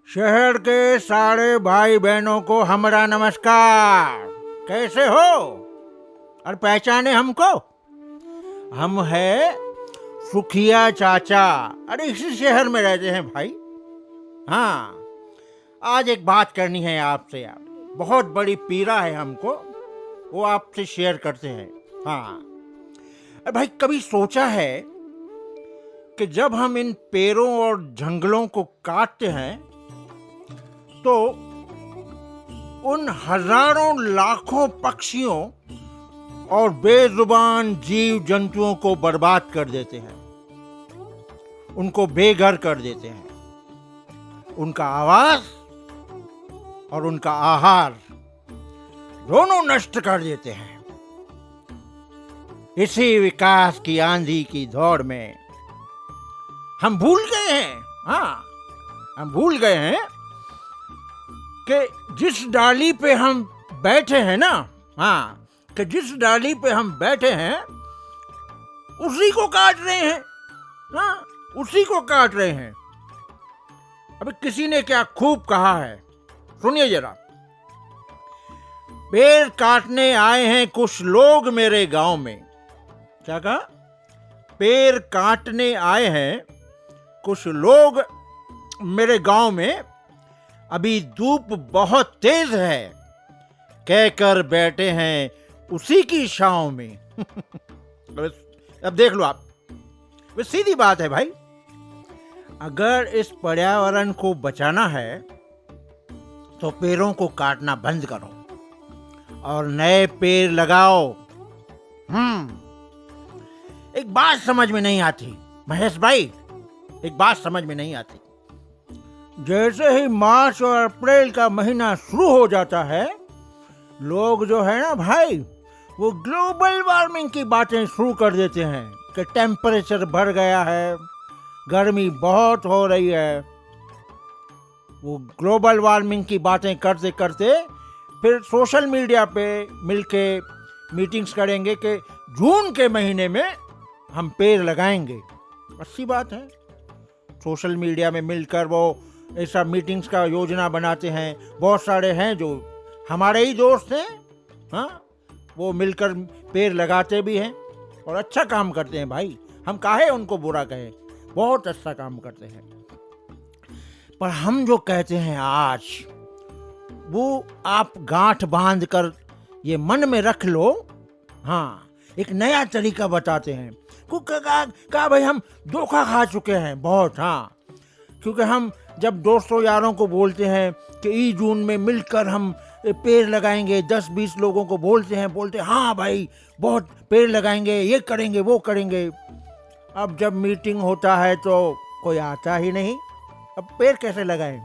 शहर के सारे भाई बहनों को हमारा नमस्कार। कैसे हो और पहचाने हमको? हम है सुखिया चाचा। अरे इसी शहर में रहते हैं भाई। हाँ, आज एक बात करनी है आपसे यार। बहुत बड़ी पीड़ा है हमको, वो आपसे शेयर करते हैं। हाँ, अरे भाई कभी सोचा है कि जब हम इन पेड़ों और जंगलों को काटते हैं तो उन हजारों लाखों पक्षियों और बेजुबान जीव जंतुओं को बर्बाद कर देते हैं, उनको बेघर कर देते हैं, उनका आवास और उनका आहार दोनों नष्ट कर देते हैं। इसी विकास की आंधी की दौड़ में हम भूल गए हैं। हाँ, हम भूल गए हैं कि जिस डाली पे हम बैठे हैं ना, हाँ, कि जिस डाली पे हम बैठे हैं उसी को काट रहे हैं। हाँ, उसी को काट रहे हैं। अभी किसी ने क्या खूब कहा है, सुनिए जरा। पेड़ काटने आए हैं कुछ लोग मेरे गांव में। क्या कहा? पेड़ काटने आए हैं कुछ लोग मेरे गांव में, अभी धूप बहुत तेज है, कहकर बैठे हैं उसी की छांव में। अब देख लो आप, वो सीधी बात है भाई। अगर इस पर्यावरण को बचाना है तो पेड़ों को काटना बंद करो और नए पेड़ लगाओ। एक बात समझ में नहीं आती महेश भाई, एक बात समझ में नहीं आती। जैसे ही मार्च और अप्रैल का महीना शुरू हो जाता है, लोग जो है ना भाई, वो ग्लोबल वार्मिंग की बातें शुरू कर देते हैं कि टेम्परेचर बढ़ गया है, गर्मी बहुत हो रही है। वो ग्लोबल वार्मिंग की बातें करते करते फिर सोशल मीडिया पे मिलके मीटिंग्स करेंगे कि जून के महीने में हम पेड़ लगाएंगे। अच्छी बात है। सोशल मीडिया में मिलकर वो ऐसा मीटिंग्स का योजना बनाते हैं। बहुत सारे हैं जो हमारे ही दोस्त हैं। हाँ, वो मिलकर पेड़ लगाते भी हैं और अच्छा काम करते हैं भाई। हम काहे उनको बुरा कहें, बहुत अच्छा काम करते हैं। पर हम जो कहते हैं आज, वो आप गांठ बांध कर ये मन में रख लो। हाँ, एक नया तरीका बताते हैं। कहा भाई हम धोखा खा चुके हैं बहुत। हाँ, क्योंकि हम जब दोस्तों यारों को बोलते हैं कि ई जून में मिलकर हम पेड़ लगाएंगे, 10-20 लोगों को बोलते हाँ भाई बहुत पेड़ लगाएंगे, ये करेंगे वो करेंगे। अब जब मीटिंग होता है तो कोई आता ही नहीं। अब पेड़ कैसे लगाएं?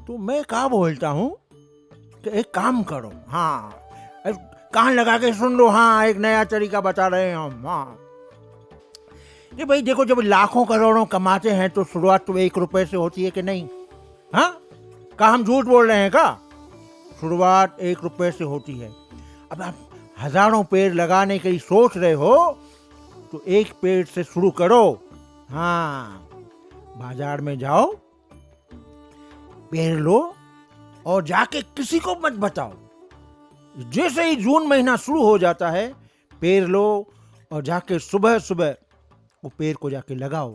तो मैं क्या बोलता हूँ कि एक काम करो। हाँ, कान लगा के सुन लो। हाँ, एक नया तरीका बता रहे हैं हम। हाँ, ये भाई देखो, जब लाखों करोड़ों कमाते हैं तो शुरुआत तो 1 रुपए से होती है कि नहीं? हाँ, क्या हम झूठ बोल रहे हैं? का शुरुआत 1 रुपए से होती है। अब आप हजारों पेड़ लगाने की सोच रहे हो तो एक पेड़ से शुरू करो। हाँ, बाजार में जाओ, पेड़ लो और जाके किसी को मत बताओ। जैसे ही जून महीना शुरू हो जाता है, पेड़ लो और जाके सुबह सुबह वो पेड़ को जाके लगाओ।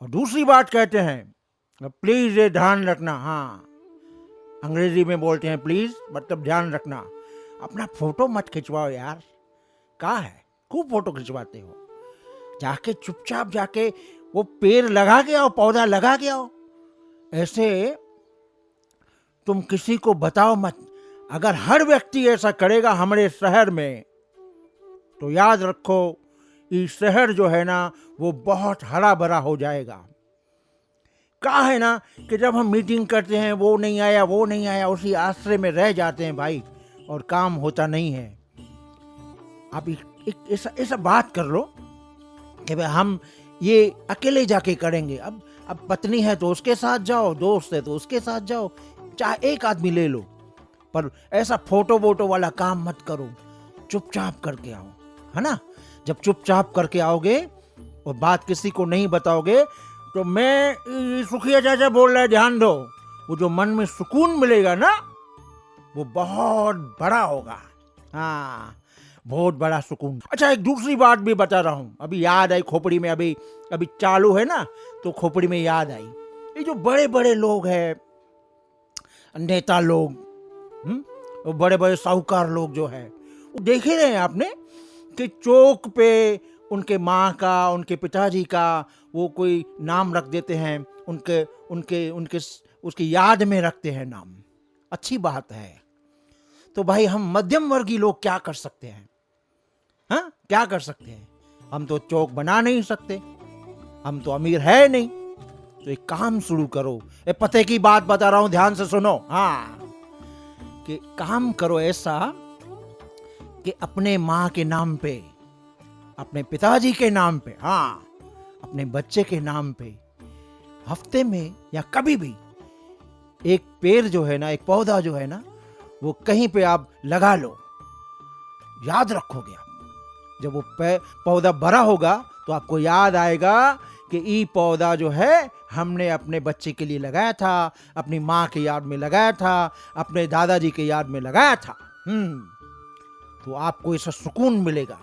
और दूसरी बात कहते हैं, प्लीज ये ध्यान रखना। हाँ, अंग्रेजी में बोलते हैं प्लीज, मतलब ध्यान रखना। अपना फोटो मत खिंचवाओ यार। क्या है, खूब फोटो खिंचवाते हो। जाके चुपचाप जाके वो पेड़ लगा के आओ, पौधा लगा के आओ। ऐसे तुम किसी को बताओ मत। अगर हर व्यक्ति ऐसा करेगा हमारे शहर में, तो याद रखो ये शहर जो है ना वो बहुत हरा भरा हो जाएगा। क्या है ना कि जब हम मीटिंग करते हैं, वो नहीं आया वो नहीं आया, उसी आश्रय में रह जाते हैं भाई, और काम होता नहीं है। आप एक ऐसा बात कर लो कि भाई हम ये अकेले जाके करेंगे। अब पत्नी है तो उसके साथ जाओ, दोस्त है तो उसके साथ जाओ, चाहे एक आदमी ले लो, पर ऐसा फोटो वाला काम मत करो। चुपचाप करके आओ, है ना? जब चुपचाप करके आओगे और बात किसी को नहीं बताओगे तो मैं सुखिया चाचा बोल रहा है, ध्यान दो, वो जो मन में सुकून मिलेगा ना, वो बहुत बड़ा होगा। हाँ, बहुत बड़ा सुकून। अच्छा, एक दूसरी बात भी बता रहा हूं, अभी याद आई खोपड़ी में, अभी चालू है ना, तो खोपड़ी में याद आई। ये जो बड़े बड़े लोग हैं, नेता लोग, वो बड़े बड़े साहूकार लोग जो है, वो देख ही रहे हैं आपने कि चौक पे उनके माँ का, उनके पिताजी का वो कोई नाम रख देते हैं, उनके उनके उनके उसकी याद में रखते हैं नाम। अच्छी बात है। तो भाई हम मध्यम वर्गीय लोग क्या कर सकते हैं? हाँ, क्या कर सकते हैं? हम तो चौक बना नहीं सकते, हम तो अमीर है नहीं। तो एक काम शुरू करो, ये पते की बात बता रहा हूं, ध्यान से सुनो। हाँ, कि काम करो ऐसा कि अपने माँ के नाम पे, अपने पिताजी के नाम पे, हाँ, अपने बच्चे के नाम पे हफ्ते में या कभी भी एक पेड़ जो है ना, एक पौधा जो है ना, वो कहीं पे आप लगा लो। याद रखोगे आप, जब वो पौधा बड़ा होगा तो आपको याद आएगा कि ये पौधा जो है हमने अपने बच्चे के लिए लगाया था, अपनी माँ के याद में लगाया था, अपने दादाजी के याद में लगाया था। तो आपको इससे सुकून मिलेगा।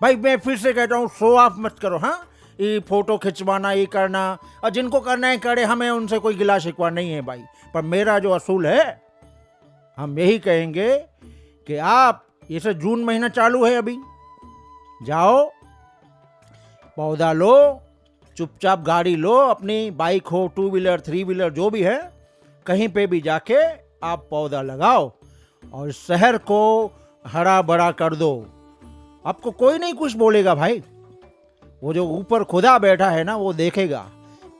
भाई मैं फिर से कहता हूँ, शो ऑफ मत करो। हाँ, ये फोटो खिंचवाना, ये करना, और जिनको करना है करे, हमें उनसे कोई गिला शिकवा नहीं है भाई। पर मेरा जो असूल है, हम यही कहेंगे कि आप, ये से जून महीना चालू है अभी, जाओ पौधा लो, चुपचाप गाड़ी लो, अपनी बाइक हो, 2 व्हीलर 3 व्हीलर जो भी है, कहीं पे भी जाके आप पौधा लगाओ और शहर को हरा भरा कर दो। आपको कोई नहीं कुछ बोलेगा भाई। वो जो ऊपर खुदा बैठा है ना, वो देखेगा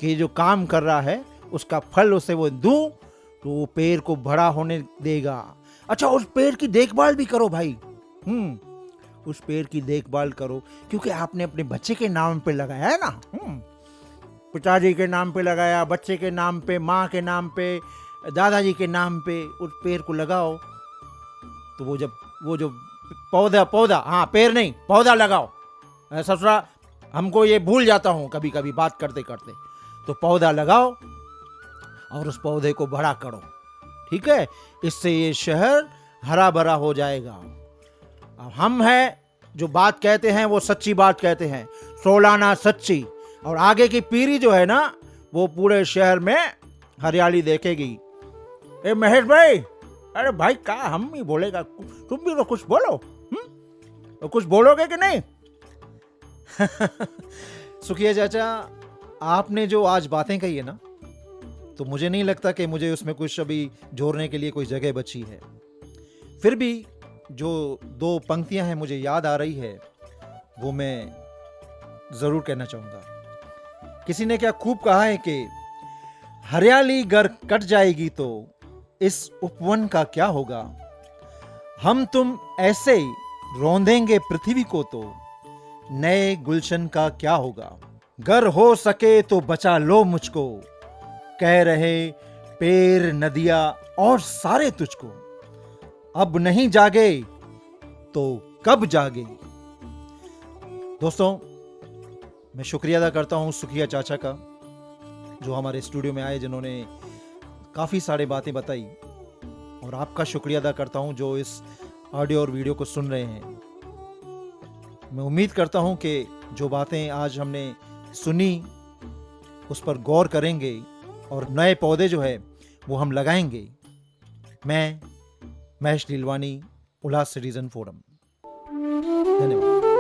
कि जो काम कर रहा है उसका फल उसे वो दूं, तो वो पेड़ को बड़ा होने देगा। अच्छा, उस पेड़ की देखभाल भी करो भाई। उस पेड़ की देखभाल करो, क्योंकि आपने अपने बच्चे के नाम पे लगाया है ना। पिताजी के नाम पे लगाया, बच्चे के नाम पे, माँ के नाम पे, दादाजी के नाम पे उस पेड़ को लगाओ। तो वो जो पौधा, हाँ पेड़ नहीं, पौधा लगाओ। ससुरा, हमको ये भूल जाता हूँ कभी कभी बात करते करते। तो पौधा लगाओ और उस पौधे को बड़ा करो, ठीक है? इससे ये शहर हरा भरा हो जाएगा। अब हम हैं जो बात कहते हैं वो सच्ची बात कहते हैं, सोलाना सच्ची। और आगे की पीढ़ी जो है ना, वो पूरे शहर में हरियाली देखेगी। ए महेश भाई, अरे भाई का हम ही बोलेगा, तुम भी तो कुछ बोलो। तो कुछ बोलोगे कि नहीं? सुखिया चाचा, आपने जो आज बातें कही है ना, तो मुझे नहीं लगता कि मुझे उसमें कुछ अभी जोड़ने के लिए कोई जगह बची है। फिर भी जो 2 पंक्तियां हैं मुझे याद आ रही है, वो मैं जरूर कहना चाहूंगा। किसी ने क्या खूब कहा है कि हरियाली गर कट जाएगी तो इस उपवन का क्या होगा। हम तुम ऐसे रौंदेंगे पृथ्वी को तो नए गुलशन का क्या होगा। गर हो सके तो बचा लो मुझको, कह रहे पेड़ नदियां और सारे तुझको। अब नहीं जागे तो कब जागे। दोस्तों, मैं शुक्रिया अदा करता हूं सुखिया चाचा का, जो हमारे स्टूडियो में आए, जिन्होंने काफ़ी सारी बातें बताई। और आपका शुक्रिया अदा करता हूं जो इस ऑडियो और वीडियो को सुन रहे हैं। मैं उम्मीद करता हूं कि जो बातें आज हमने सुनी उस पर गौर करेंगे और नए पौधे जो है वो हम लगाएंगे। मैं महेश लीलवानी, उल्लास सिटीजन फोरम। धन्यवाद।